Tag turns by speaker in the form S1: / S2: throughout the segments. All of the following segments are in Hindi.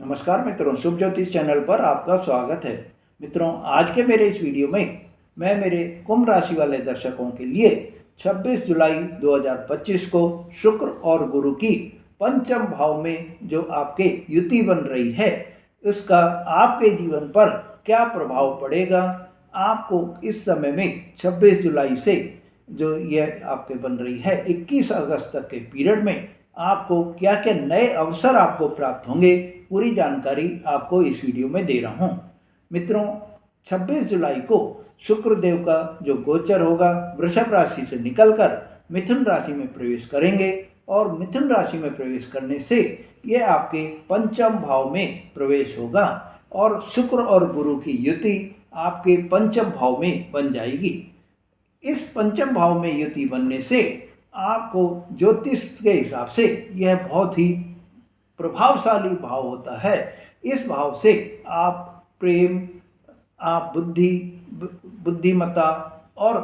S1: नमस्कार मित्रों, शुभ ज्योतिष चैनल पर आपका स्वागत है। मित्रों, आज के मेरे इस वीडियो में मैं मेरे कुंभ राशि वाले दर्शकों के लिए 26 जुलाई 2025 को शुक्र और गुरु की पंचम भाव में जो आपके युति बन रही है, उसका आपके जीवन पर क्या प्रभाव पड़ेगा। आपको इस समय में 26 जुलाई से जो यह आपके बन रही है 21 अगस्त तक के पीरियड में आपको क्या क्या नए अवसर आपको प्राप्त होंगे, पूरी जानकारी आपको इस वीडियो में दे रहा हूं। मित्रों, 26 जुलाई को शुक्रदेव का जो गोचर होगा वृषभ राशि से निकलकर मिथुन राशि में प्रवेश करेंगे और मिथुन राशि में प्रवेश करने से ये आपके पंचम भाव में प्रवेश होगा और शुक्र और गुरु की युति आपके पंचम भाव में बन जाएगी। इस पंचम भाव में युति बनने से आपको ज्योतिष के हिसाब से यह बहुत ही प्रभावशाली भाव होता है। इस भाव से आप प्रेम, आप बुद्धिमत्ता और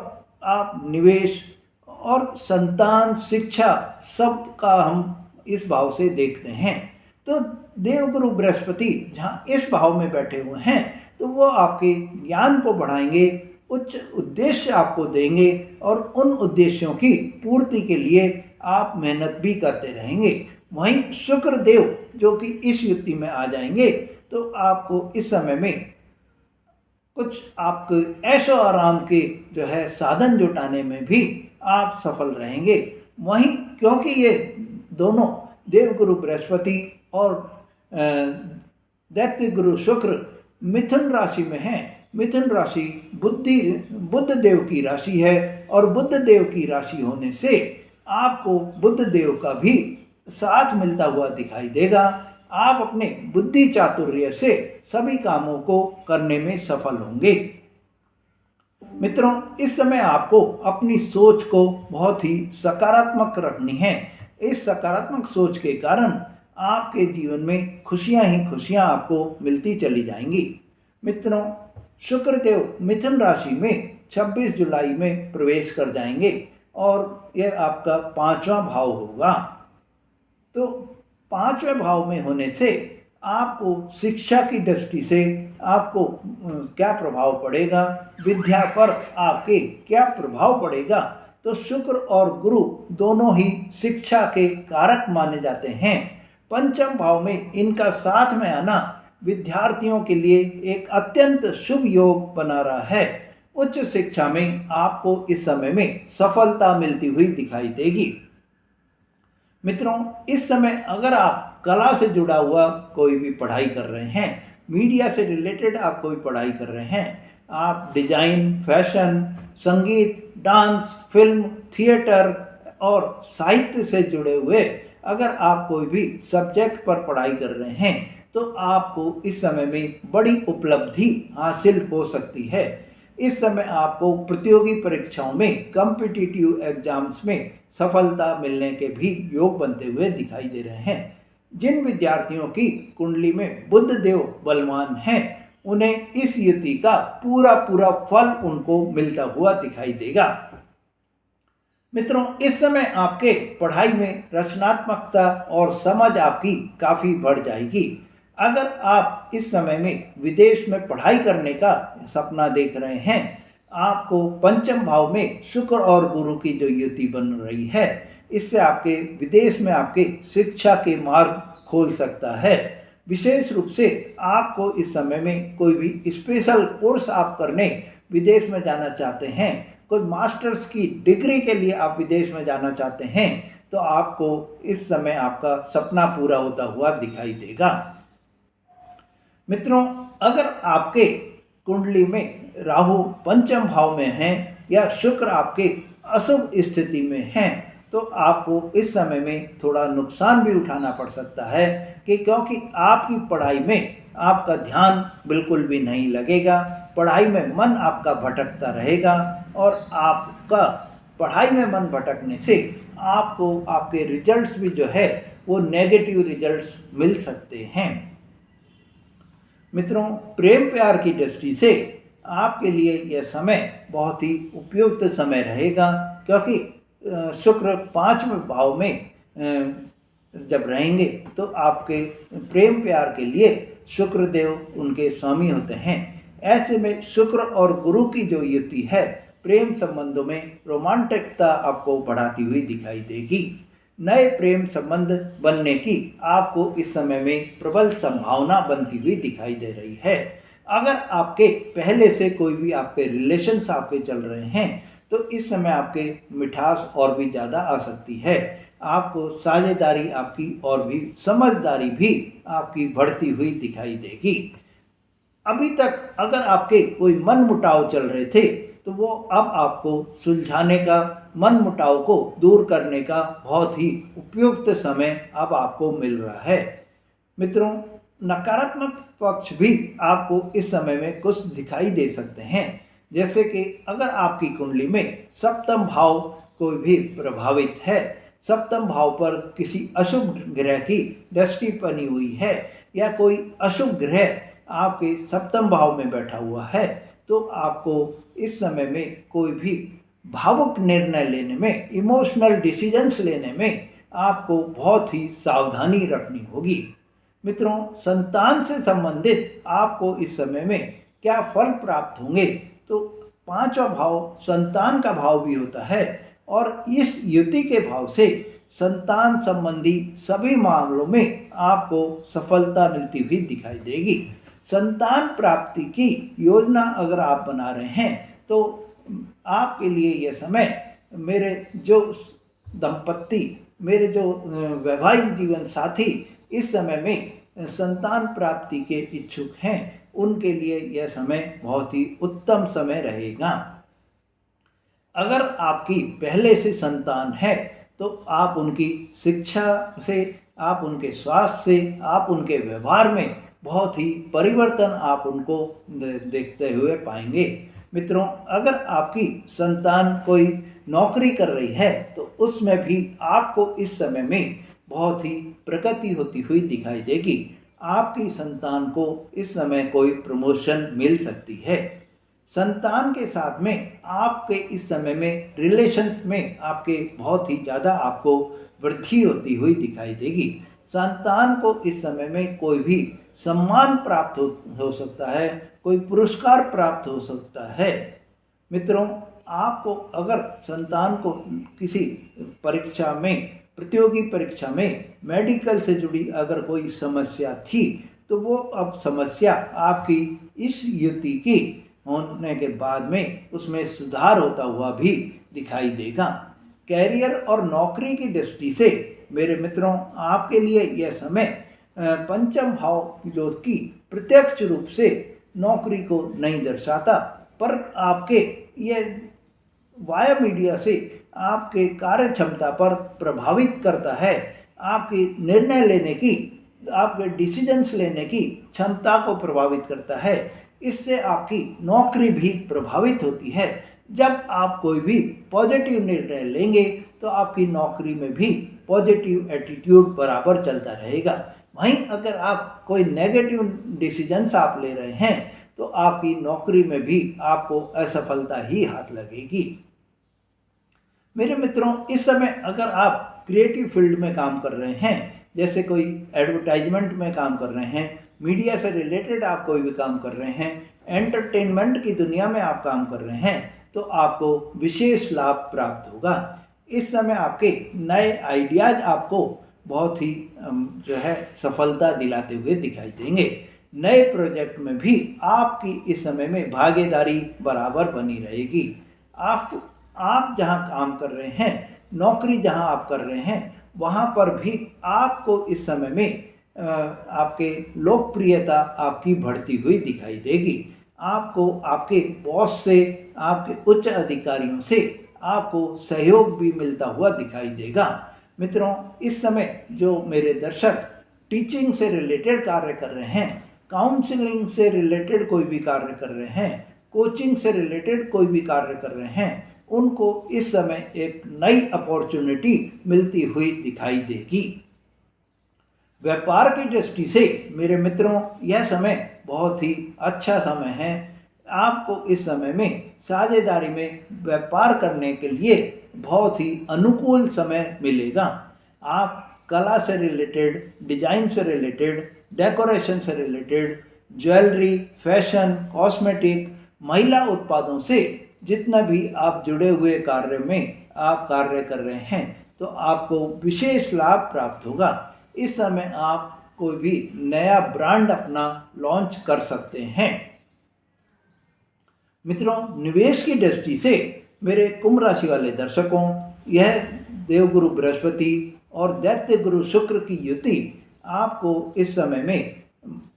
S1: आप निवेश और संतान, शिक्षा, सब का हम इस भाव से देखते हैं। तो देवगुरु बृहस्पति जहाँ इस भाव में बैठे हुए हैं तो वो आपके ज्ञान को बढ़ाएंगे, उच्च उद्देश्य आपको देंगे और उन उद्देश्यों की पूर्ति के लिए आप मेहनत भी करते रहेंगे। वहीं शुक्र देव जो कि इस युति में आ जाएंगे तो आपको इस समय में कुछ आपके ऐशो आराम के जो है साधन जुटाने में भी आप सफल रहेंगे। वहीं क्योंकि ये दोनों देवगुरु बृहस्पति और दैत्य गुरु शुक्र मिथुन राशि में हैं। मिथुन राशि बुध देव की राशि है और बुध देव की राशि होने से आपको बुध देव का भी साथ मिलता हुआ दिखाई देगा। आप अपने बुद्धि चातुर्य से सभी कामों को करने में सफल होंगे। मित्रों, इस समय आपको अपनी सोच को बहुत ही सकारात्मक रखनी है। इस सकारात्मक सोच के कारण आपके जीवन में खुशियां ही खुशियां आपको मिलती चली जाएंगी। मित्रों, शुक्रदेव मिथुन राशि में 26 जुलाई में प्रवेश कर जाएंगे और यह आपका 5वां भाव होगा। तो 5वें भाव में होने से आपको शिक्षा की दृष्टि से आपको क्या प्रभाव पड़ेगा, विद्या पर आपके क्या प्रभाव पड़ेगा। तो शुक्र और गुरु दोनों ही शिक्षा के कारक माने जाते हैं। पंचम भाव में इनका साथ में आना विद्यार्थियों के लिए एक अत्यंत शुभ योग बना रहा है। उच्च शिक्षा में आपको इस समय में सफलता मिलती हुई दिखाई देगी। मित्रों, इस समय अगर आप कला से जुड़ा हुआ कोई भी पढ़ाई कर रहे हैं, मीडिया से रिलेटेड आप कोई पढ़ाई कर रहे हैं, आप डिजाइन, फैशन, संगीत, डांस, फिल्म, थिएटर और साहित्य से जुड़े हुए अगर आप कोई भी सब्जेक्ट पर पढ़ाई कर रहे हैं तो आपको इस समय में बड़ी उपलब्धि हासिल हो सकती है। इस समय आपको प्रतियोगी परीक्षाओं में, कॉम्पिटिटिव एग्जाम्स में सफलता मिलने के भी योग बनते हुए दिखाई दे रहे हैं। जिन विद्यार्थियों की कुंडली में बुध देव बलवान हैं, उन्हें इस युति का पूरा फल उनको मिलता हुआ दिखाई देगा। मित्रों, इस समय आपके पढ़ाई में रचनात्मकता और समझ आपकी काफ़ी बढ़ जाएगी। अगर आप इस समय में विदेश में पढ़ाई करने का सपना देख रहे हैं, आपको पंचम भाव में शुक्र और गुरु की जो युति बन रही है, इससे आपके विदेश में आपके शिक्षा के मार्ग खोल सकता है। विशेष रूप से आपको इस समय में कोई भी स्पेशल कोर्स आप करने विदेश में जाना चाहते हैं, कोई मास्टर्स की डिग्री के लिए आप विदेश में जाना चाहते हैं, तो आपको इस समय आपका सपना पूरा होता हुआ दिखाई देगा। मित्रों, अगर आपके कुंडली में राहु पंचम भाव में है या शुक्र आपके अशुभ स्थिति में हैं, तो आपको इस समय में थोड़ा नुकसान भी उठाना पड़ सकता है कि क्योंकि आपकी पढ़ाई में आपका ध्यान बिल्कुल भी नहीं लगेगा, पढ़ाई में मन आपका भटकता रहेगा और आपका पढ़ाई में मन भटकने से आपको आपके रिजल्ट्स भी जो है वो नेगेटिव रिजल्ट्स मिल सकते हैं। मित्रों, प्रेम प्यार की दृष्टि से आपके लिए यह समय बहुत ही उपयुक्त समय रहेगा, क्योंकि शुक्र 5वें भाव में जब रहेंगे तो आपके प्रेम प्यार के लिए शुक्र देव उनके स्वामी होते हैं। ऐसे में शुक्र और गुरु की जो युति है प्रेम संबंधों में रोमांटिकता आपको बढ़ाती हुई दिखाई देगी। नए प्रेम संबंध बनने की आपको इस समय में प्रबल संभावना बनती हुई दिखाई दे रही है। अगर आपके पहले से कोई भी आपके रिलेशंस आपके चल रहे हैं तो इस समय आपके मिठास और भी ज़्यादा आ सकती है। आपको साझेदारी आपकी और भी समझदारी भी आपकी बढ़ती हुई दिखाई देगी। अभी तक अगर आपके कोई मन मुटाव चल रहे थे तो वो अब आपको सुलझाने का, मन मुटाव को दूर करने का बहुत ही उपयुक्त समय अब आपको मिल रहा है। मित्रों, नकारात्मक पक्ष भी आपको इस समय में कुछ दिखाई दे सकते हैं। जैसे कि अगर आपकी कुंडली में सप्तम भाव कोई भी प्रभावित है, सप्तम भाव पर किसी अशुभ ग्रह की दृष्टि बनी हुई है या कोई अशुभ ग्रह आपके सप्तम भाव में बैठा हुआ है, तो आपको इस समय में कोई भी भावुक निर्णय लेने में, इमोशनल डिसीजंस लेने में आपको बहुत ही सावधानी रखनी होगी। मित्रों, संतान से संबंधित आपको इस समय में क्या फल प्राप्त होंगे, तो पांचवा भाव संतान का भाव भी होता है और इस युति के भाव से संतान संबंधी सभी मामलों में आपको सफलता मिलती हुई दिखाई देगी। संतान प्राप्ति की योजना अगर आप बना रहे हैं तो आपके लिए यह समय, मेरे जो दंपत्ति, मेरे जो वैवाहिक जीवन साथी इस समय में संतान प्राप्ति के इच्छुक हैं, उनके लिए यह समय बहुत ही उत्तम समय रहेगा। अगर आपकी पहले से संतान है तो आप उनकी शिक्षा से, आप उनके स्वास्थ्य से, आप उनके व्यवहार में बहुत ही परिवर्तन आप उनको देखते हुए पाएंगे। मित्रों, अगर आपकी संतान कोई नौकरी कर रही है तो उसमें भी आपको इस समय में बहुत ही प्रगति होती हुई दिखाई देगी। आपकी संतान को इस समय कोई प्रमोशन मिल सकती है। संतान के साथ में आपके इस समय में रिलेशंस में आपके बहुत ही ज़्यादा आपको वृद्धि होती हुई दिखाई देगी। संतान को इस समय में कोई भी सम्मान प्राप्त हो सकता है, कोई पुरस्कार प्राप्त हो सकता है। मित्रों, आपको अगर संतान को किसी परीक्षा में, प्रतियोगी परीक्षा में मेडिकल से जुड़ी अगर कोई समस्या थी तो वो अब समस्या आपकी इस युति की होने के बाद में उसमें सुधार होता हुआ भी दिखाई देगा। कैरियर और नौकरी की दृष्टि से मेरे मित्रों, आपके लिए यह समय पंचम भाव जो कि प्रत्यक्ष रूप से नौकरी को नहीं दर्शाता, पर आपके ये वाया मीडिया से आपके कार्य क्षमता पर प्रभावित करता है। आपकी निर्णय लेने की, आपके डिसीजंस लेने की क्षमता को प्रभावित करता है। इससे आपकी नौकरी भी प्रभावित होती है। जब आप कोई भी पॉजिटिव निर्णय लेंगे तो आपकी नौकरी में भी पॉजिटिव एटीट्यूड बराबर चलता रहेगा। वहीं अगर आप कोई नेगेटिव डिसीजंस आप ले रहे हैं तो आपकी नौकरी में भी आपको असफलता ही हाथ लगेगी। मेरे मित्रों, इस समय अगर आप क्रिएटिव फील्ड में काम कर रहे हैं, जैसे कोई एडवर्टाइजमेंट में काम कर रहे हैं, मीडिया से रिलेटेड आप कोई भी काम कर रहे हैं, एंटरटेनमेंट की दुनिया में आप काम कर रहे हैं, तो आपको विशेष लाभ प्राप्त होगा। इस समय आपके नए आइडियाज आपको बहुत ही जो है सफलता दिलाते हुए दिखाई देंगे। नए प्रोजेक्ट में भी आपकी इस समय में भागीदारी बराबर बनी रहेगी। आप जहां काम कर रहे हैं, नौकरी जहां आप कर रहे हैं, वहां पर भी आपको इस समय में आपके लोकप्रियता आपकी बढ़ती हुई दिखाई देगी। आपको आपके बॉस से, आपके उच्च अधिकारियों से आपको सहयोग भी मिलता हुआ दिखाई देगा। मित्रों, इस समय जो मेरे दर्शक टीचिंग से रिलेटेड कार्य कर रहे हैं, काउंसलिंग से रिलेटेड कोई भी कार्य कर रहे हैं, कोचिंग से रिलेटेड कोई भी कार्य कर रहे हैं, उनको इस समय एक नई अपॉर्चुनिटी मिलती हुई दिखाई देगी। व्यापार की दृष्टि से मेरे मित्रों, यह समय बहुत ही अच्छा समय है। आपको इस समय में साझेदारी में व्यापार करने के लिए बहुत ही अनुकूल समय मिलेगा। आप कला से रिलेटेड, डिजाइन से रिलेटेड, डेकोरेशन से रिलेटेड, ज्वेलरी, फैशन, कॉस्मेटिक, महिला उत्पादों से जितना भी आप जुड़े हुए कार्य में आप कार्य कर रहे हैं तो आपको विशेष लाभ प्राप्त होगा। इस समय आप कोई भी नया ब्रांड अपना लॉन्च कर सकते हैं। मित्रों, निवेश की दृष्टि से मेरे कुंभ राशि वाले दर्शकों, यह देवगुरु बृहस्पति और दैत्य गुरु शुक्र की युति आपको इस समय में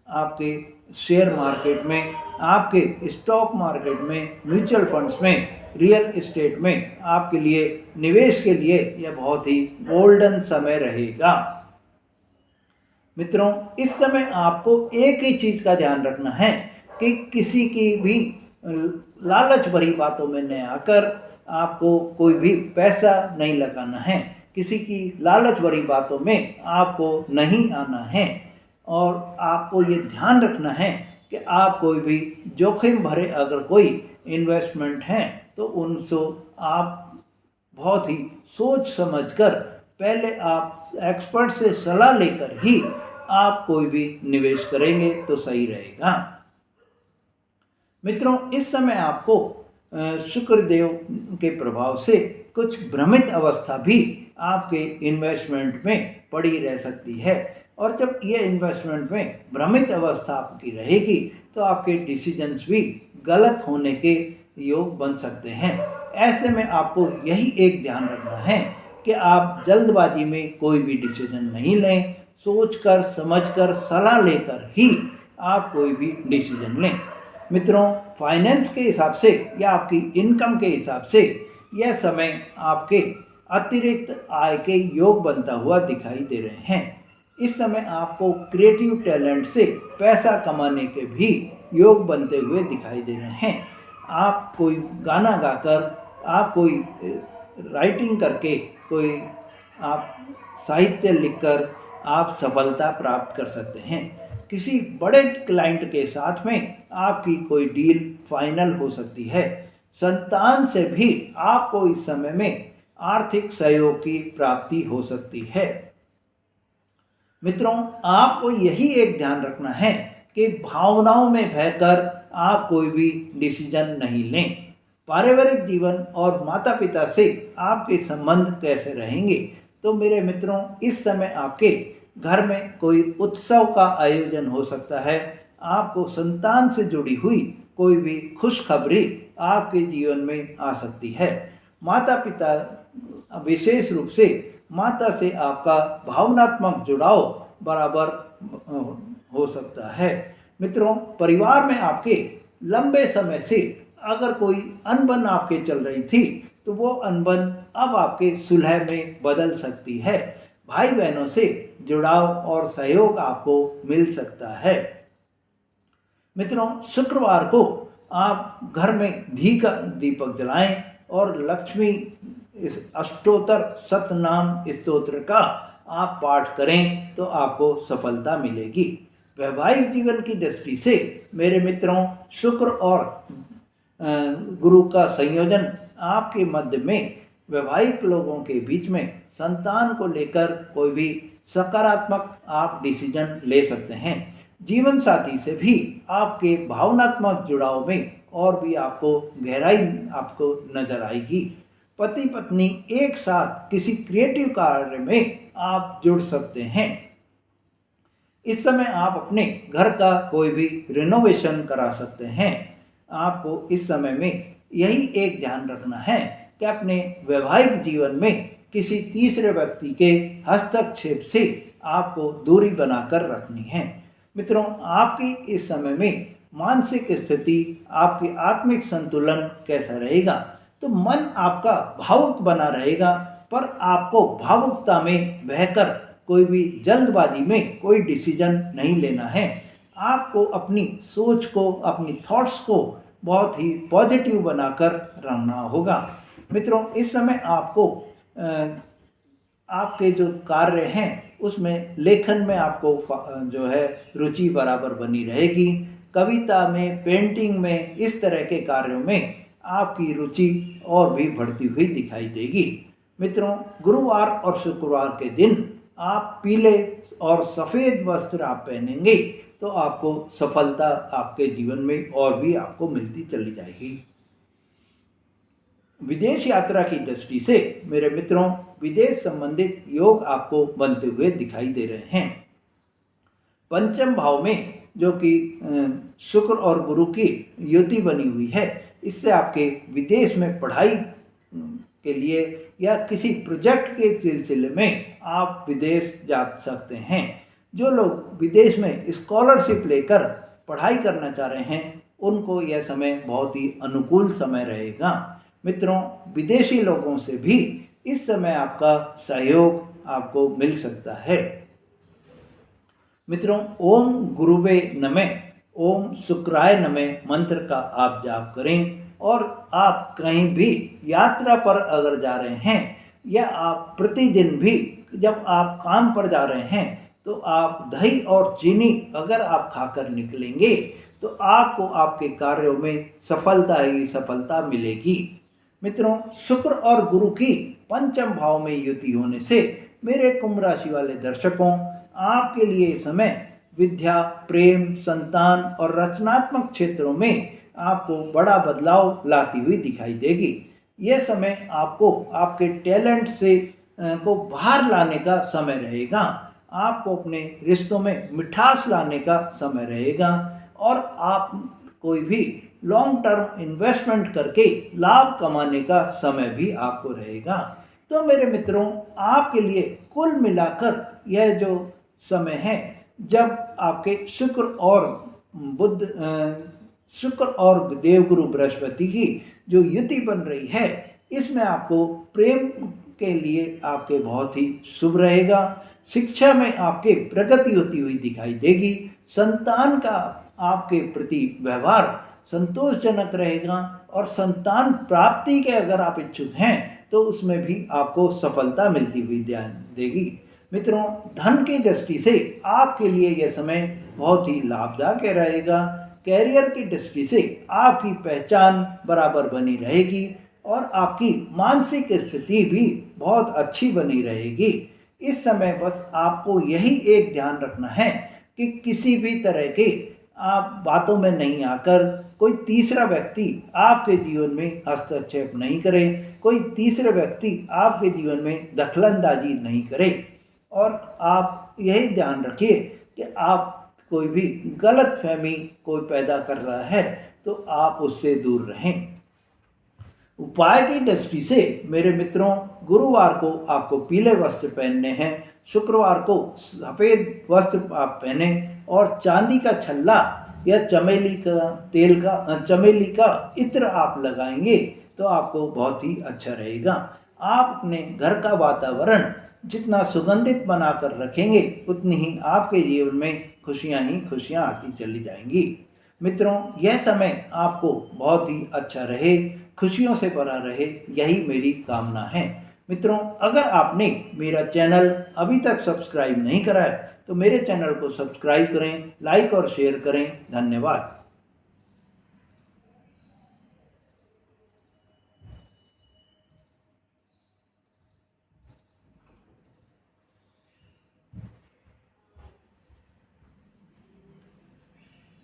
S1: आपके शेयर मार्केट में, आपके स्टॉक मार्केट में, म्यूचुअल फंड्स में, रियल एस्टेट में आपके लिए निवेश के लिए यह बहुत ही गोल्डन समय रहेगा। मित्रों, इस समय आपको एक ही चीज़ का ध्यान रखना है कि किसी की भी लालच भरी बातों में न आकर आपको कोई भी पैसा नहीं लगाना है। किसी की लालच भरी बातों में आपको नहीं आना है और आपको ये ध्यान रखना है कि आप कोई भी जोखिम भरे अगर कोई इन्वेस्टमेंट हैं तो उनसे आप बहुत ही सोच समझकर पहले आप एक्सपर्ट से सलाह लेकर ही आप कोई भी निवेश करेंगे तो सही रहेगा। मित्रों, इस समय आपको शुक्रदेव के प्रभाव से कुछ भ्रमित अवस्था भी आपके इन्वेस्टमेंट में पड़ी रह सकती है और जब ये इन्वेस्टमेंट में भ्रमित अवस्था आपकी रहेगी तो आपके डिसीजंस भी गलत होने के योग बन सकते हैं। ऐसे में आपको यही एक ध्यान रखना है कि आप जल्दबाजी में कोई भी डिसीजन नहीं लें, सोचकर समझकर सलाह लेकर ही आप कोई भी डिसीजन लें। मित्रों, फाइनेंस के हिसाब से या आपकी इनकम के हिसाब से यह समय आपके अतिरिक्त आय के योग बनता हुआ दिखाई दे रहे हैं। इस समय आपको क्रिएटिव टैलेंट से पैसा कमाने के भी योग बनते हुए दिखाई दे रहे हैं। आप कोई गाना गाकर, आप कोई राइटिंग करके, कोई आप साहित्य लिखकर आप सफलता प्राप्त कर सकते हैं। किसी बड़े क्लाइंट के साथ में आपकी कोई डील फाइनल हो सकती है। संतान से भी आपको इस समय में आर्थिक सहयोग की प्राप्ति हो सकती है। मित्रों, आपको यही एक ध्यान रखना है कि भावनाओं में बहकर आप कोई भी डिसीजन नहीं लें। पारिवारिक जीवन और माता पिता से आपके संबंध कैसे रहेंगे? तो मेरे मित्रों, इस समय आपके घर में कोई उत्सव का आयोजन हो सकता है। आपको संतान से जुड़ी हुई कोई भी खुशखबरी आपके जीवन में आ सकती है। माता पिता, विशेष रूप से माता से आपका भावनात्मक जुड़ाव बराबर हो सकता है। मित्रों, परिवार में आपके लंबे समय से अगर कोई अनबन आपके चल रही थी तो वो अनबन अब आपके सुलह में बदल सकती है। भाई बहनों से जुड़ाव और सहयोग आपको मिल सकता है। मित्रों, शुक्रवार को आप घर में घी का दीपक जलाएं और लक्ष्मी अष्टोत्तर सतनाम स्तोत्र का आप पाठ करें तो आपको सफलता मिलेगी। वैवाहिक जीवन की दृष्टि से मेरे मित्रों, शुक्र और गुरु का संयोजन आपके मध्य में वैवाहिक लोगों के बीच में संतान को लेकर कोई भी सकारात्मक आप डिसीजन ले सकते हैं। जीवन साथी से भी आपके भावनात्मक जुड़ाव में और भी आपको गहराई आपको नजर आएगी। पति पत्नी एक साथ किसी क्रिएटिव कार्य में आप जुड़ सकते हैं। इस समय आप अपने घर का कोई भी रिनोवेशन करा सकते हैं। आपको इस समय में यही एक ध्यान रखना है कि अपने वैवाहिक जीवन में किसी तीसरे व्यक्ति के हस्तक्षेप से आपको दूरी बनाकर रखनी है। मित्रों, आपकी इस समय में मानसिक स्थिति, आपकी आत्मिक संतुलन कैसा रहेगा? तो मन आपका भावुक बना रहेगा, पर आपको भावुकता में बहकर कोई भी जल्दबाजी में कोई डिसीजन नहीं लेना है। आपको अपनी सोच को, अपनी थॉट्स को बहुत ही पॉजिटिव बनाकर रखना होगा। मित्रों, इस समय आपको आपके जो कार्य हैं उसमें लेखन में आपको जो है रुचि बराबर बनी रहेगी। कविता में, पेंटिंग में, इस तरह के कार्यों में आपकी रुचि और भी बढ़ती हुई दिखाई देगी। मित्रों, गुरुवार और शुक्रवार के दिन आप पीले और सफ़ेद वस्त्र आप पहनेंगे तो आपको सफलता आपके जीवन में और भी आपको मिलती चली जाएगी। विदेश यात्रा की दृष्टि से मेरे मित्रों, विदेश संबंधित योग आपको बनते हुए दिखाई दे रहे हैं। पंचम भाव में जो कि शुक्र और गुरु की युति बनी हुई है, इससे आपके विदेश में पढ़ाई के लिए या किसी प्रोजेक्ट के सिलसिले में आप विदेश जा सकते हैं। जो लोग विदेश में स्कॉलरशिप लेकर पढ़ाई करना चाह रहे हैं, उनको यह समय बहुत ही अनुकूल समय रहेगा। मित्रों, विदेशी लोगों से भी इस समय आपका सहयोग आपको मिल सकता है। मित्रों, ओम गुरुवे नमः, ओम शुक्राय नमः मंत्र का आप जाप करें। और आप कहीं भी यात्रा पर अगर जा रहे हैं या आप प्रतिदिन भी जब आप काम पर जा रहे हैं तो आप दही और चीनी अगर आप खाकर निकलेंगे तो आपको आपके कार्यों में सफलता ही सफलता मिलेगी। मित्रों, शुक्र और गुरु की पंचम भाव में युति होने से मेरे कुंभ राशि वाले दर्शकों, आपके लिए समय विद्या, प्रेम, संतान और रचनात्मक क्षेत्रों में आपको बड़ा बदलाव लाती हुई दिखाई देगी। यह समय आपको आपके टैलेंट से को बाहर लाने का समय रहेगा। आपको अपने रिश्तों में मिठास लाने का समय रहेगा और आप कोई भी लॉन्ग टर्म इन्वेस्टमेंट करके लाभ कमाने का समय भी आपको रहेगा। तो मेरे मित्रों, आपके लिए कुल मिलाकर यह जो समय है जब आपके शुक्र और देवगुरु बृहस्पति की जो युति बन रही है, इसमें आपको प्रेम के लिए आपके बहुत ही शुभ रहेगा। शिक्षा में आपके प्रगति होती हुई दिखाई देगी। संतान का आपके प्रति व्यवहार संतोषजनक रहेगा और संतान प्राप्ति के अगर आप इच्छुक हैं तो उसमें भी आपको सफलता मिलती हुई ध्यान देगी। मित्रों, धन की दृष्टि से आपके लिए यह समय बहुत ही लाभदायक रहेगा। कैरियर की दृष्टि से आपकी पहचान बराबर बनी रहेगी और आपकी मानसिक स्थिति भी बहुत अच्छी बनी रहेगी। इस समय बस आपको यही एक ध्यान रखना है कि किसी भी तरह के आप बातों में नहीं आकर कोई तीसरा व्यक्ति आपके जीवन में हस्तक्षेप नहीं करे, कोई तीसरे व्यक्ति आपके जीवन में दखलंदाजी नहीं करे। और आप यही ध्यान रखिए कि आप कोई भी गलत फहमी कोई पैदा कर रहा है तो आप उससे दूर रहें। उपाय की दृष्टि से मेरे मित्रों, गुरुवार को आपको पीले वस्त्र पहनने हैं, शुक्रवार को सफ़ेद वस्त्र आप पहने और चांदी का छल्ला या चमेली का इत्र आप लगाएंगे तो आपको बहुत ही अच्छा रहेगा। आप अपने घर का वातावरण जितना सुगंधित बनाकर रखेंगे उतनी ही आपके जीवन में खुशियां ही खुशियां आती चली जाएंगी। मित्रों, यह समय आपको बहुत ही अच्छा रहे, खुशियों से भरा रहे, यही मेरी कामना है। मित्रों, अगर आपने मेरा चैनल अभी तक सब्सक्राइब नहीं करा है तो मेरे चैनल को सब्सक्राइब करें, लाइक और शेयर करें। धन्यवाद।